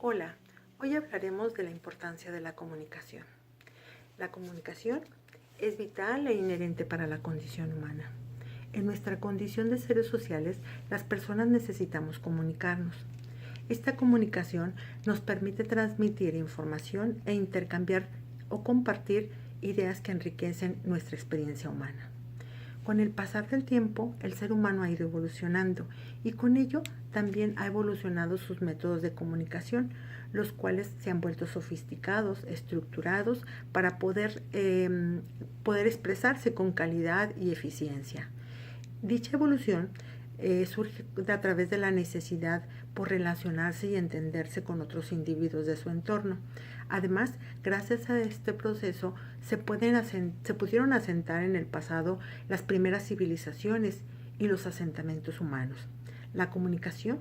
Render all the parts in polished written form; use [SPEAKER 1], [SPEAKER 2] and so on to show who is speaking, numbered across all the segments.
[SPEAKER 1] Hola, hoy hablaremos de la importancia de la comunicación. La comunicación es vital e inherente para la condición humana. En nuestra condición de seres sociales, las personas necesitamos comunicarnos. Esta comunicación nos permite transmitir información e intercambiar o compartir ideas que enriquecen nuestra experiencia humana. Con el pasar del tiempo, el ser humano ha ido evolucionando y con ello también ha evolucionado sus métodos de comunicación, los cuales se han vuelto sofisticados, estructurados para poder expresarse con calidad y eficiencia. Dicha evolución surge a través de la necesidad por relacionarse y entenderse con otros individuos de su entorno. Además, gracias a este proceso se pudieron asentar en el pasado las primeras civilizaciones y los asentamientos humanos. La comunicación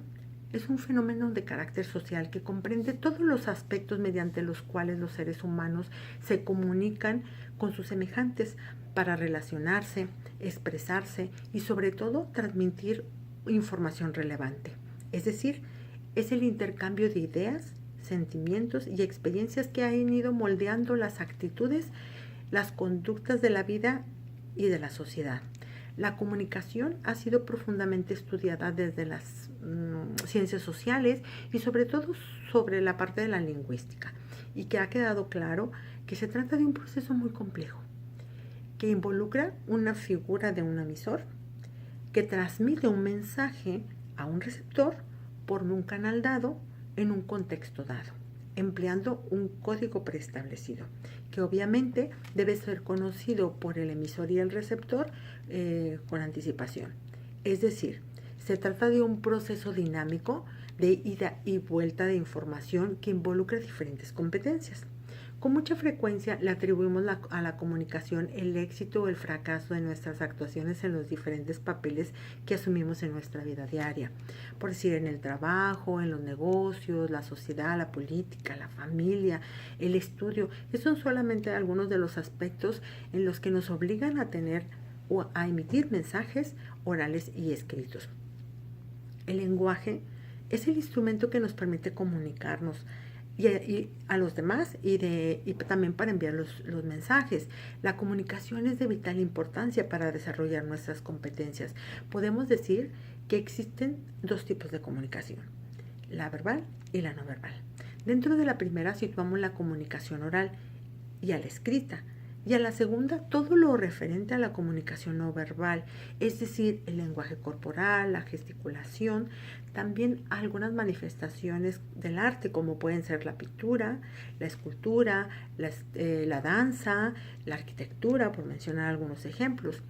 [SPEAKER 1] es un fenómeno de carácter social que comprende todos los aspectos mediante los cuales los seres humanos se comunican con sus semejantes para relacionarse, expresarse y sobre todo transmitir información relevante. Es decir, es el intercambio de ideas, sentimientos y experiencias que han ido moldeando las actitudes, las conductas de la vida y de la sociedad. La comunicación ha sido profundamente estudiada desde las ciencias sociales y sobre todo sobre la parte de la lingüística, y que ha quedado claro que se trata de un proceso muy complejo, que involucra una figura de un emisor que transmite un mensaje a un receptor por un canal dado en un contexto dado, empleando un código preestablecido, que obviamente debe ser conocido por el emisor y el receptor con anticipación. Es decir, se trata de un proceso dinámico de ida y vuelta de información que involucra diferentes competencias. Con mucha frecuencia le atribuimos a la comunicación el éxito o el fracaso de nuestras actuaciones en los diferentes papeles que asumimos en nuestra vida diaria. Por decir, en el trabajo, en los negocios, la sociedad, la política, la familia, el estudio. Estos son solamente algunos de los aspectos en los que nos obligan a tener o a emitir mensajes orales y escritos. El lenguaje es el instrumento que nos permite comunicarnos y a los demás y también para enviar los mensajes. La comunicación es de vital importancia para desarrollar nuestras competencias. Podemos decir que existen dos tipos de comunicación, la verbal y la no verbal. Dentro de la primera situamos la comunicación oral y a la escrita, y a la segunda todo lo referente a la comunicación no verbal, es decir, el lenguaje corporal, la gesticulación, también algunas manifestaciones del arte como pueden ser la pintura, la escultura, la danza, la arquitectura, por mencionar algunos ejemplos.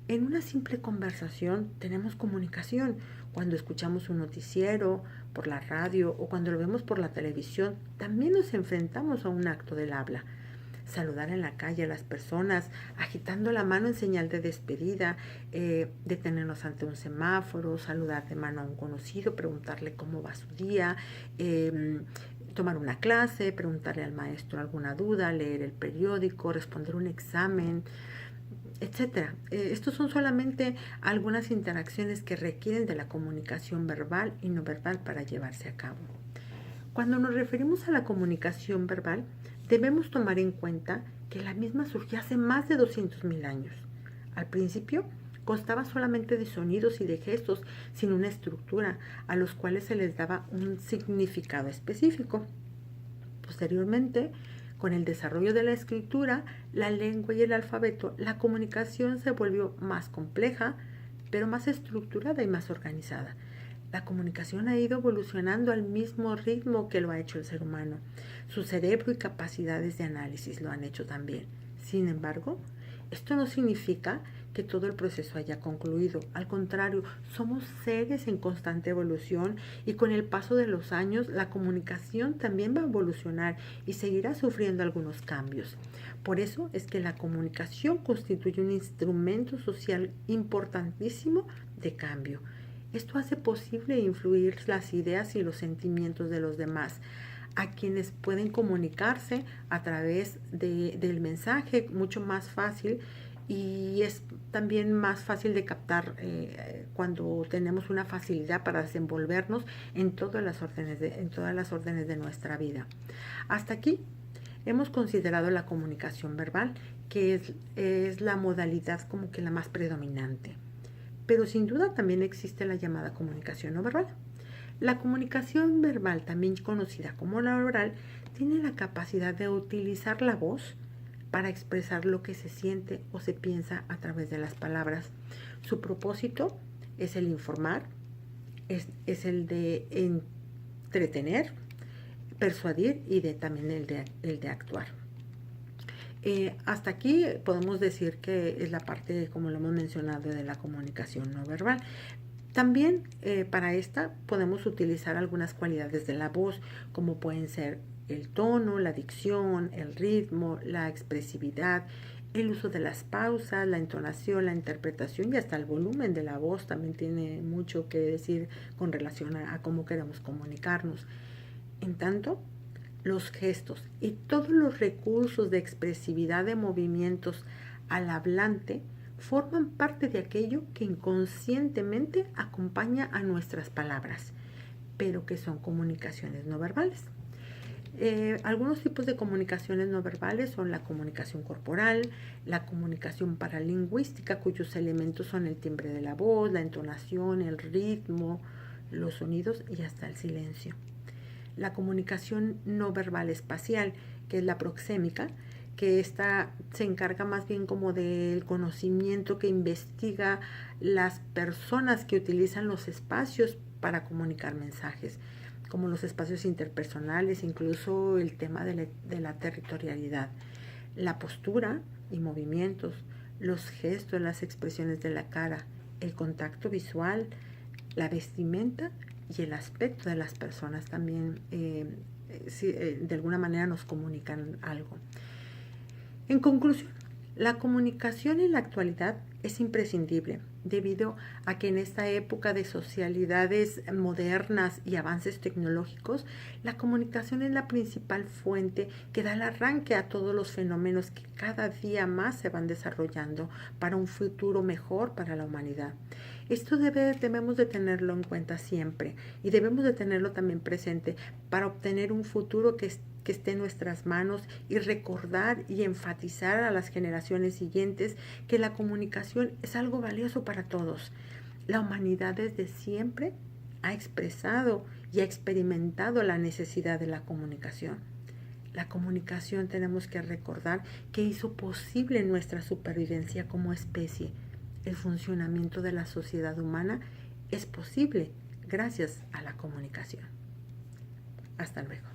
[SPEAKER 1] En una simple conversación tenemos comunicación. Cuando escuchamos un noticiero por la radio o cuando lo vemos por la televisión, también nos enfrentamos a un acto del habla. Saludar en la calle a las personas, agitando la mano en señal de despedida, detenernos ante un semáforo, saludar de mano a un conocido, preguntarle cómo va su día, tomar una clase, preguntarle al maestro alguna duda, leer el periódico, responder un examen, etcétera. Estos son solamente algunas interacciones que requieren de la comunicación verbal y no verbal para llevarse a cabo. Cuando nos referimos a la comunicación verbal, debemos tomar en cuenta que la misma surgió hace más de 200.000 años. Al principio constaba solamente de sonidos y de gestos sin una estructura a los cuales se les daba un significado específico. Posteriormente, con el desarrollo de la escritura, la lengua y el alfabeto, la comunicación se volvió más compleja, pero más estructurada y más organizada. La comunicación ha ido evolucionando al mismo ritmo que lo ha hecho el ser humano. Su cerebro y capacidades de análisis lo han hecho también. Sin embargo, esto no significa que todo el proceso haya concluido. Al contrario, somos seres en constante evolución y con el paso de los años la comunicación también va a evolucionar y seguirá sufriendo algunos cambios. Por eso es que la comunicación constituye un instrumento social importantísimo de cambio. Esto hace posible influir las ideas y los sentimientos de los demás, a quienes pueden comunicarse a través del mensaje mucho más fácil y es también más fácil de captar cuando tenemos una facilidad para desenvolvernos en todas las órdenes de nuestra vida. Hasta aquí hemos considerado la comunicación verbal, que es la modalidad como que la más predominante. Pero sin duda también existe la llamada comunicación no verbal. La comunicación verbal, también conocida como la oral, tiene la capacidad de utilizar la voz para expresar lo que se siente o se piensa a través de las palabras. Su propósito es el informar, es el de entretener, persuadir y también el de actuar. Hasta aquí podemos decir que es la parte, como lo hemos mencionado, de la comunicación no verbal. También para esta podemos utilizar algunas cualidades de la voz, como pueden ser el tono, la dicción, el ritmo, la expresividad, el uso de las pausas, la entonación, la interpretación y hasta el volumen de la voz también tiene mucho que decir con relación a cómo queremos comunicarnos. En tanto, los gestos y todos los recursos de expresividad de movimientos al hablante forman parte de aquello que inconscientemente acompaña a nuestras palabras, pero que son comunicaciones no verbales. Algunos tipos de comunicaciones no verbales son la comunicación corporal, la comunicación paralingüística, cuyos elementos son el timbre de la voz, la entonación, el ritmo, los sonidos y hasta el silencio. La comunicación no verbal espacial, que es la proxémica, que esta se encarga más bien como del conocimiento que investiga las personas que utilizan los espacios para comunicar mensajes, como los espacios interpersonales, incluso el tema de la territorialidad, la postura y movimientos, los gestos, las expresiones de la cara, el contacto visual, la vestimenta y el aspecto de las personas también de alguna manera nos comunican algo. En conclusión, la comunicación en la actualidad es imprescindible debido a que en esta época de socialidades modernas y avances tecnológicos, la comunicación es la principal fuente que da el arranque a todos los fenómenos que cada día más se van desarrollando para un futuro mejor para la humanidad. Esto debemos de tenerlo en cuenta siempre y debemos de tenerlo también presente para obtener un futuro que esté en nuestras manos y recordar y enfatizar a las generaciones siguientes que la comunicación es algo valioso para todos. La humanidad desde siempre ha expresado y ha experimentado la necesidad de la comunicación. La comunicación tenemos que recordar que hizo posible nuestra supervivencia como especie. El funcionamiento de la sociedad humana es posible gracias a la comunicación. Hasta luego.